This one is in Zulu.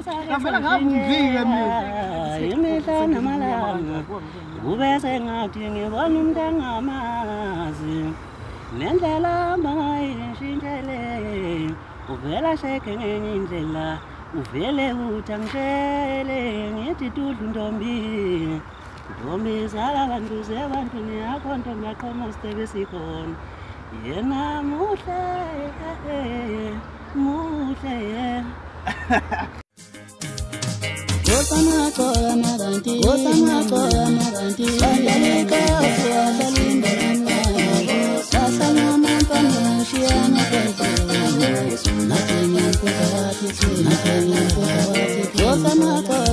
Kamela ngavumvike mina. Imihla namalanga ube sengathi ngibona umuntu engamazi nendlela mangayishintshele uvela sheke ngenye indlela uvele uthi angishele ngithi tudlu ntombi ntombi zala bantu zebantwini yakho ntombi yaqhoma sitebe sikhona yena muhle muhle Gosama kola maranti, Bandalika fuata lindana, Sasama mampano shiana kwezi, Nakenya kutawati, Gosama kola